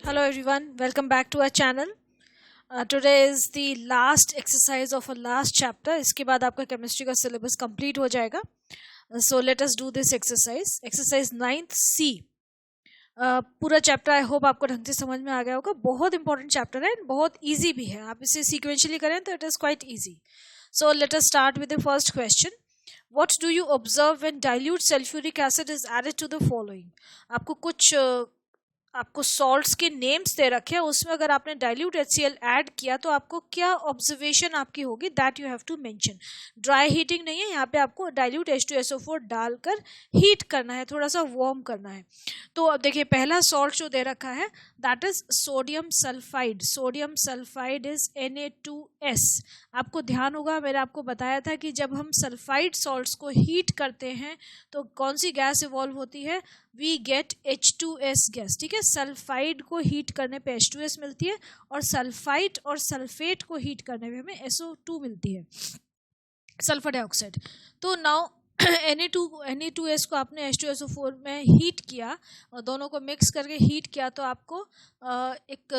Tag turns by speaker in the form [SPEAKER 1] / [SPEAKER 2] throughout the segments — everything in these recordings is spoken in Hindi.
[SPEAKER 1] Hello everyone, welcome back to our channel. Today is the last exercise of our last chapter. इसके बाद आपका केमिस्ट्री का सिलेबस कंप्लीट हो जाएगा. So let us do this exercise. Exercise 9th C. पूरा चैप्टर आई होप आपको ढंग से समझ में आ गया होगा. बहुत इंपॉर्टेंट चैप्टर है, बहुत ईजी भी है. आप इसे सीक्वेंशियली करें तो it is quite easy. So let us start with the first question. What do you observe when dilute sulfuric acid is added to the following? आपको सॉल्ट्स के नेम्स दे रखे हैं, उसमें अगर आपने डाइल्यूट HCl ऐड किया तो आपको क्या ऑब्जर्वेशन आपकी होगी, that you have to mention. Dry heating नहीं है, यहाँ पे आपको डाइल्यूट H2SO4 डालकर हीट करना है, थोड़ा सा वार्म करना है. तो अब देखिए पहला सॉल्ट जो दे रखा है that is sodium sulphide. Sodium sulphide is Na2S. आपको ध्यान होगा, मैंने आपको बताया था कि जब हम सल्फाइड सॉल्ट्स को हीट करते हैं तो कौन सी गैस इवॉल्व होती है, वी गेट H2S गैस. ठीक है, सल्फाइड को हीट करने पे H2S मिलती है और सल्फाइड और सल्फेट को हीट करने पे हमें SO2 मिलती है, सल्फर डाइऑक्साइड. तो नाउ Na2S को आपने H2SO4 में हीट किया और दोनों को मिक्स करके हीट किया तो आपको एक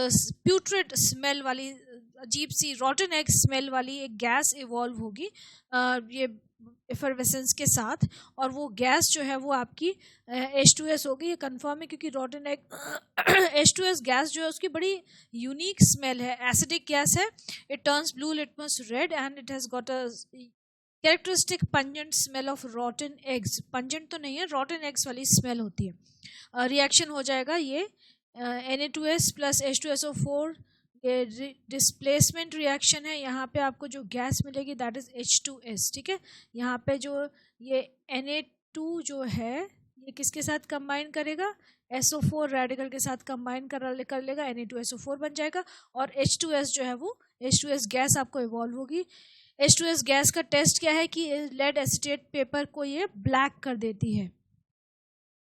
[SPEAKER 1] प्यूट्रेट स्मेल वाली, अजीब सी रॉटन एग स्मेल वाली एक गैस इवॉल्व होगी ये एफरवेसेंस के साथ, और वो गैस जो है वो आपकी H2S होगी. ये कंफर्म है क्योंकि रॉटन एग H2S गैस जो है उसकी बड़ी यूनिक स्मेल है, एसिडिक गैस है. It turns blue litmus red and it has got a characteristic pungent smell of रॉटन eggs. Pungent तो नहीं है, रॉटन एग्स वाली स्मेल होती है. रिएक्शन हो जाएगा ये Na2S प्लस H2SO4, ये डिस्प्लेसमेंट रिएक्शन है. यहाँ पे आपको जो गैस मिलेगी दैट इज H2S. ठीक है, यहाँ पे जो ये Na2 जो है ये किसके साथ कंबाइन करेगा, SO4 रेडिकल के साथ कंबाइन कर लेगा, Na2SO4 बन जाएगा और H2S जो है वो H2S गैस आपको इवॉल्व होगी. H2S गैस का टेस्ट क्या है कि लेड एसिटेट पेपर को ये ब्लैक कर देती है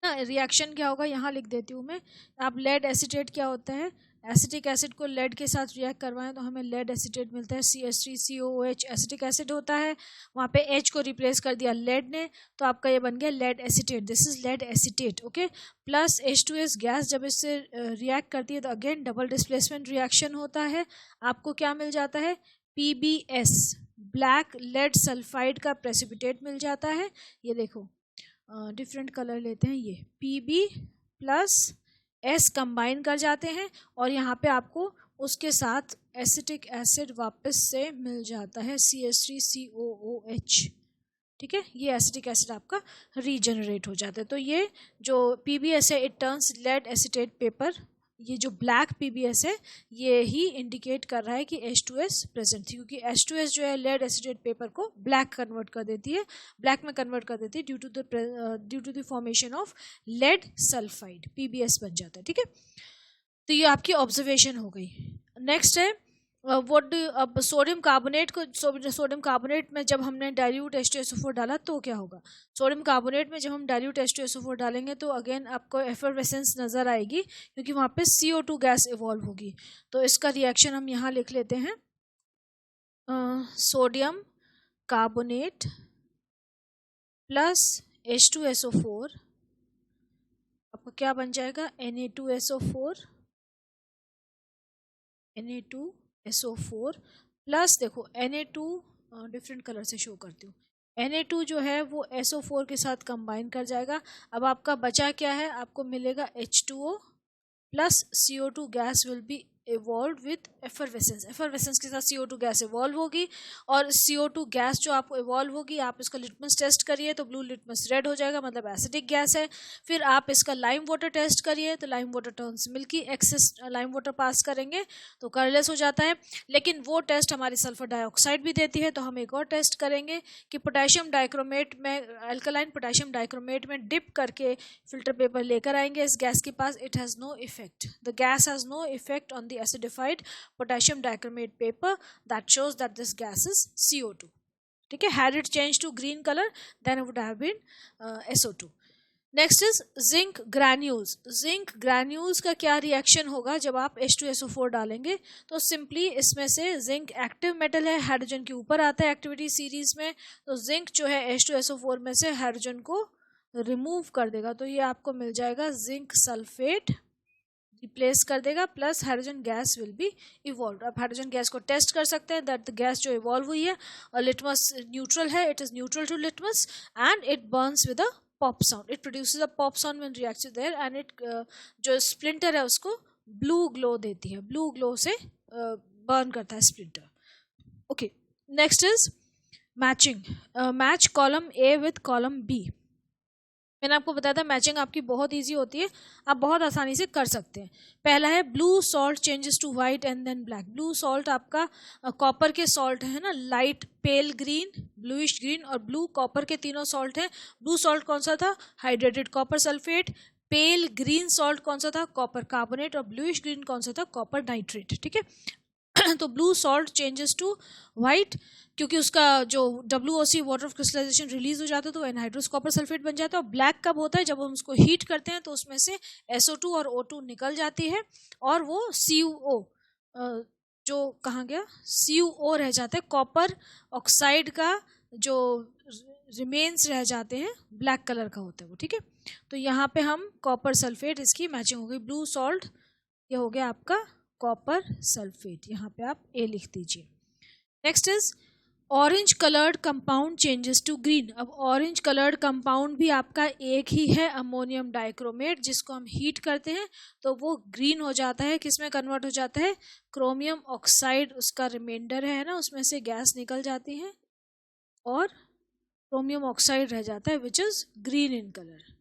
[SPEAKER 1] ना. रिएक्शन क्या होगा यहाँ लिख देती हूँ मैं. आप लेड एसिटेट क्या होता है, एसिटिक एसिड को लेड के साथ रिएक्ट करवाएं तो हमें लेड एसिटेट मिलता है. CH3COOH एसिटिक एसिड होता है, वहाँ पे H को रिप्लेस कर दिया लेड ने तो आपका ये बन गया lead acetate. This is lead acetate. Okay, plus H2S gas जब इससे रिएक्ट करती है तो अगेन डबल डिस्प्लेसमेंट रिएक्शन होता है. आपको क्या मिल जाता है, PbS ब्लैक लेड सल्फाइड का प्रेसिपिटेट मिल जाता है. ये देखो डिफरेंट कलर लेते हैं, ये Pb प्लस S कंबाइन कर जाते हैं और यहाँ पे आपको उसके साथ एसिटिक एसिड वापस से मिल जाता है CH3COOH. ठीक है, ये एसिटिक एसिड आपका रीजनरेट हो जाता है. तो ये जो PbS है it turns lead acetate paper, ये जो ब्लैक PbS है ये ही इंडिकेट कर रहा है कि H2S प्रेजेंट थी, क्योंकि H2S जो है लेड एसिडेट पेपर को ब्लैक कन्वर्ट कर देती है, ब्लैक में कन्वर्ट कर देती है due to the formation of lead sulphide. PbS बन जाता है. ठीक है, तो ये आपकी ऑब्जर्वेशन हो गई. नेक्स्ट है अब सोडियम कार्बोनेट को, सोडियम कार्बोनेट में जब हमने डाइल्यूट H2SO4 डाला तो क्या होगा. सोडियम कार्बोनेट में जब हम डाइल्यूट H2SO4 डालेंगे तो अगेन आपको एफरवेसेंस नज़र आएगी क्योंकि वहाँ पे CO2 गैस इवॉल्व होगी. तो इसका रिएक्शन हम यहाँ लिख लेते हैं, सोडियम कार्बोनेट प्लस H2SO4 आपका क्या बन जाएगा, Na2SO4 Na2SO4 प्लस देखो Na2 डिफरेंट कलर से शो करती हूँ. Na2 जो है वो SO4 के साथ कंबाइन कर जाएगा. अब आपका बचा क्या है, आपको मिलेगा H2O plus CO2 gas will be evolve with effervescence. Effervescence के साथ CO2 गैस इवॉल्व होगी और CO2 गैस जो आपको इवॉल्व होगी आप इसका लिटमस टेस्ट करिए तो ब्लू लिटमस रेड हो जाएगा, मतलब एसिडिक गैस है. फिर आप इसका लाइम वाटर टेस्ट करिए तो lime water turns milky, excess lime water pass करेंगे तो कलरलेस हो जाता है. लेकिन वो टेस्ट हमारी सल्फर डाइऑक्साइड भी देती है, तो हम एक और टेस्ट करेंगे कि पोटेशियम डाइक्रोमेट में, अल्कलाइन पोटेशियम डाइक्रोमेट में डिप करके फिल्टर पेपर लेकर आएंगे इस गैस के पास. It has no effect, the gas has no effect on the acidified potassium dichromate paper that shows that this gas is CO2. ठीक है, had it changed to green color then it would have been SO2. Next is zinc granules. Zinc granules का क्या रिएक्शन होगा जब आप H2SO4 डालेंगे, तो सिंपली इसमें से जिंक एक्टिव मेटल है, हाइड्रोजन के ऊपर आता है एक्टिविटी सीरीज में, तो जिंक जो है H2SO4 में से हाइड्रोजन को रिमूव कर देगा. तो ये आपको मिल जाएगा जिंक सल्फेट. रिप्लेस कर देगा, plus hydrogen gas will be evolve. आप हाइड्रोजन गैस को टेस्ट कर सकते हैं दैट द गैस जो इवॉल्व हुई है और लिटमस न्यूट्रल है, it is neutral to litmus and it burns with a pop sound, it produces a pop sound when reacts there and it जो स्प्लिंटर है उसको ब्लू ग्लो देती है, ब्लू ग्लो से बर्न करता है splinter. Okay, next is matching. Match column A with column B. मैंने आपको बताया था मैचिंग आपकी बहुत इजी होती है, आप बहुत आसानी से कर सकते हैं। पहला है blue salt changes to white and then black. Blue salt आपका कॉपर के सॉल्ट है ना, light pale green, bluish green और ब्लू, कॉपर के तीनों सॉल्ट हैं। ब्लू सॉल्ट कौन सा था? Hydrated copper sulphate. Pale green salt कौन सा था? Copper carbonate. और ब्लूइश ग्रीन कौन सा था? Copper nitrate. ठीक है तो blue salt changes to white क्योंकि उसका जो WOC water of crystallization release हो जाता है तो एनहाइड्रस कॉपर सल्फेट बन जाता है। और ब्लैक कब होता है? जब हम उसको हीट करते हैं तो उसमें से SO2 और O2 निकल जाती है और वो CuO जो कहाँ गया, CuO रह जाता है। कॉपर ऑक्साइड का जो रिमेन्स रह जाते हैं ब्लैक कलर का होता है वो। ठीक है, तो यहाँ पे हम कॉपर सल्फेट, इसकी मैचिंग हो गई। ब्लू सॉल्ट ये हो गया आपका कॉपर सल्फेट, यहाँ पे आप A लिख दीजिए। Next is orange coloured compound changes to green. अब ऑरेंज कलर्ड कंपाउंड भी आपका एक ही है, अमोनियम डाइक्रोमेट, जिसको हम हीट करते हैं तो वो ग्रीन हो जाता है। किस में कन्वर्ट हो जाता है? क्रोमियम ऑक्साइड उसका रिमाइंडर है ना, उसमें से गैस निकल जाती है और क्रोमियम ऑक्साइड रह जाता है which is green in colour.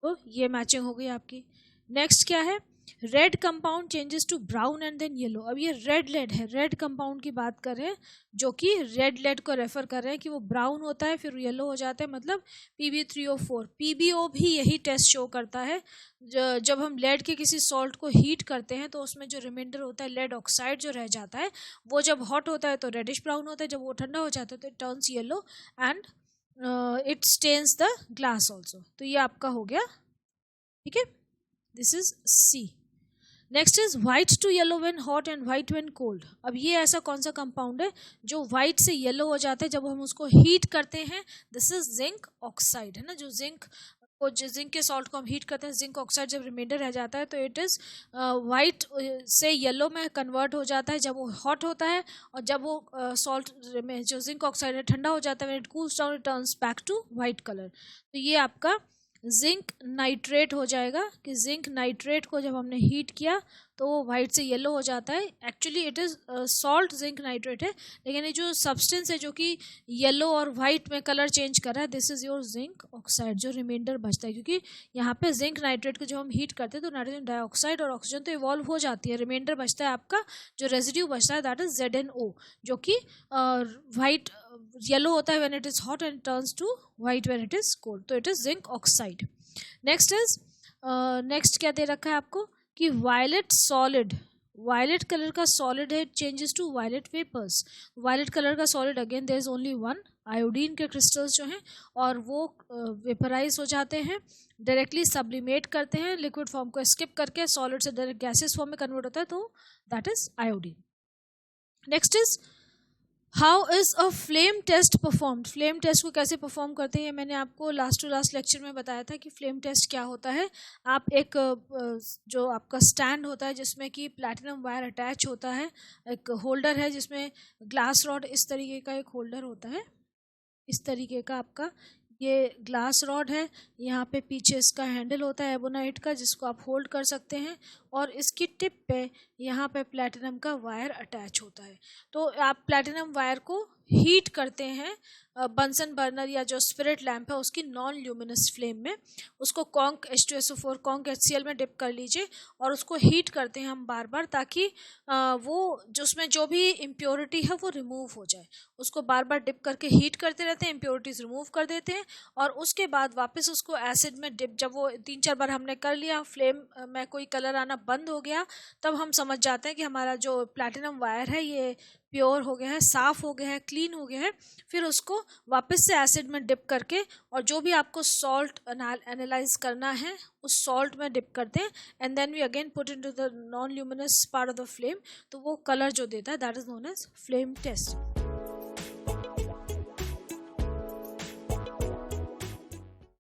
[SPEAKER 1] तो ये मैचिंग हो गई आपकी। नेक्स्ट क्या है? Red compound changes to brown and then yellow. अब ये रेड लेड है, रेड कंपाउंड की बात कर रहे हैं जो कि रेड लेड को रेफर कर रहे हैं कि वो ब्राउन होता है फिर येलो हो जाता है, मतलब PbO3 PbO भी यही टेस्ट शो करता है। जब हम लेड के किसी सॉल्ट को हीट करते हैं तो उसमें जो रिमाइंडर होता है लेड ऑक्साइड जो रह जाता है वो जब हॉट होता है तो रेडिश ब्राउन होता है, जब वो ठंडा हो जाता है तो it turns yellow and it stains the glass also. तो ये आपका हो गया। ठीक है, this is C। Next is white to yellow when hot and white when cold. अब ये ऐसा कौन सा कंपाउंड है जो व्हाइट से येलो हो जाता है जब हम उसको हीट करते हैं? दिस इज जिंक ऑक्साइड, है ना। जो जिंक के सॉल्ट को हम हीट करते हैं, जिंक ऑक्साइड जब रिमाइंडर रह जाता है तो इट इज व्हाइट से येलो में कन्वर्ट हो जाता है जब वो हॉट होता है, और जब वो सॉल्ट जो जिंक ऑक्साइड है ठंडा हो जाता है, when it cools down it turns back to white colour. तो ये आपका जिंक नाइट्रेट हो जाएगा कि जिंक नाइट्रेट को जब हमने हीट किया तो वो वाइट से येलो हो जाता है। Actually it is salt zinc nitrate है, लेकिन ये जो सब्सटेंस है जो कि येलो और वाइट में कलर चेंज कर रहा है, this is your zinc oxide. जो रिमाइंडर बचता है, क्योंकि यहाँ पे जिंक नाइट्रेट को जब हम हीट करते हैं तो नाइट्रोजन डाइऑक्साइड और ऑक्सीजन तो इवॉल्व हो जाती है, रिमाइंडर बचता है आपका, जो रेजिड्यू बचता है दैट इज ZnO, जो कि वाइट येलो होता है when it is hot and turns to white when it is cold, तो it is zinc oxide. Next is next क्या दे रखा है आपको कि वायलेट सॉलिड, वायलेट कलर का सॉलिड है, changes to violet vapours. Violet colour का solid again there is only one, iodine के क्रिस्टल्स जो हैं और वो वेपराइज हो जाते हैं, डायरेक्टली सब्लिमेट करते हैं, लिक्विड फॉर्म को स्किप करके सॉलिड से डायरेक्ट गैसेस फॉर्म में कन्वर्ट होता है, तो that is iodine. Next is how is a flame test performed. Flame test को कैसे परफॉर्म करते हैं ये मैंने आपको लास्ट टू लास्ट लेक्चर में बताया था कि फ्लेम टेस्ट क्या होता है। आप एक जो आपका स्टैंड होता है जिसमें कि प्लैटिनम वायर अटैच होता है, एक होल्डर है जिसमें ग्लास रॉड, इस तरीके का एक होल्डर होता है, इस तरीके का आपका ये ग्लास रॉड है, यहाँ पे पीछे इसका हैंडल होता है एबोनाइट का जिसको आप होल्ड कर सकते हैं, और इसकी टिप पे यहाँ पे प्लैटिनम का वायर अटैच होता है। तो आप प्लैटिनम वायर को हीट करते हैं बंसन बर्नर या जो स्पिरिट लैंप है उसकी नॉन ल्यूमिनस फ्लेम में, उसको कॉन्क H2SO4 कॉन्क HCl में डिप कर लीजिए और उसको हीट करते हैं हम बार बार, ताकि वो जो उसमें जो भी इम्प्योरिटी है वो रिमूव हो जाए। उसको बार बार डिप करके हीट करते रहते हैं, इम्प्योरिटीज रिमूव कर देते हैं, और उसके बाद वापस उसको एसिड में डिप, जब वो 3-4 बार हमने कर लिया, फ्लेम में कोई कलर आना बंद हो गया, तब हम समझ जाते हैं कि हमारा जो प्लैटिनम वायर है ये प्योर हो गया है, साफ़ हो गया है, क्लीन हो गया है। फिर उसको वापस से एसिड में डिप करके, और जो भी आपको सॉल्ट एनालाइज करना है उस सॉल्ट में डिप करते हैं, and then we again put into the non luminous part of the flame, तो वो कलर जो देता है that is known as flame test.